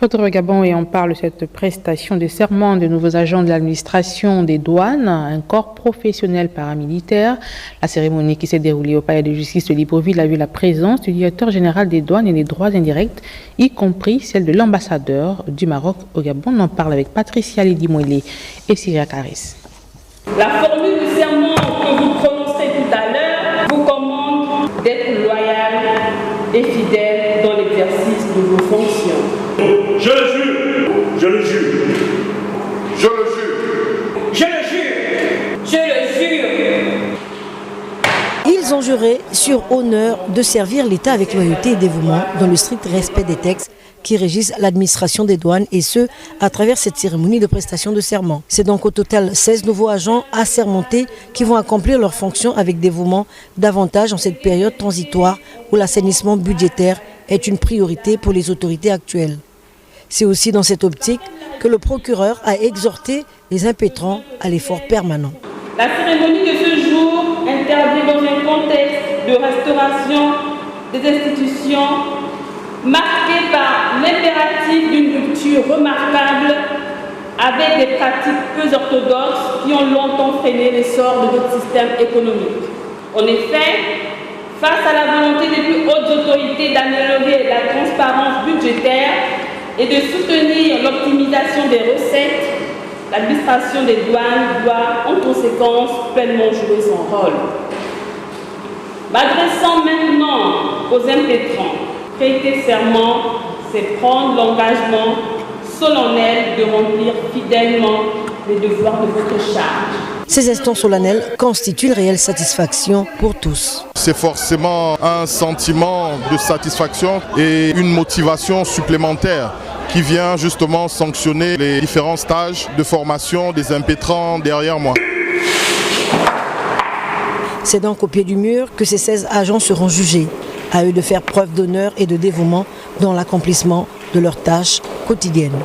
Notre Gabon et on parle de cette prestation de serment de nouveaux agents de l'administration des douanes, un corps professionnel paramilitaire. La cérémonie qui s'est déroulée au palais de justice de Libreville a vu la présence du directeur général des douanes et des droits indirects, y compris celle de l'ambassadeur du Maroc au Gabon. On en parle avec Patricia Lidi-Mouélé et Syria Caris. La formule du serment que vous prononcerez tout à l'heure vous commande d'être loyal et fidèle dans l'exercice de vos fonctions. Je le jure, je le jure, je le jure, je le jure, je le jure. Ils ont juré sur honneur de servir l'État avec loyauté et dévouement dans le strict respect des textes qui régissent l'administration des douanes et ce, à travers cette cérémonie de prestation de serment. C'est donc au total 16 nouveaux agents assermentés qui vont accomplir leurs fonctions avec dévouement, davantage en cette période transitoire où l'assainissement budgétaire est une priorité pour les autorités actuelles. C'est aussi dans cette optique que le procureur a exhorté les impétrants à l'effort permanent. La cérémonie de ce jour intervient dans un contexte de restauration des institutions marqué par l'impératif d'une rupture remarquable avec des pratiques peu orthodoxes qui ont longtemps freiné l'essor de notre système économique. En effet, face à la volonté des plus hautes autorités d'améliorer la transparence budgétaire et de soutenir l'optimisation des recettes, l'administration des douanes doit en conséquence pleinement jouer son rôle. M'adressant maintenant aux impétrants, prêter serment, c'est prendre l'engagement solennel de remplir fidèlement les devoirs de votre charge. Ces instants solennels constituent une réelle satisfaction pour tous. C'est forcément un sentiment de satisfaction et une motivation supplémentaire qui vient justement sanctionner les différents stages de formation des impétrants derrière moi. C'est donc au pied du mur que ces 16 agents seront jugés. À eux de faire preuve d'honneur et de dévouement dans l'accomplissement de leurs tâches quotidiennes.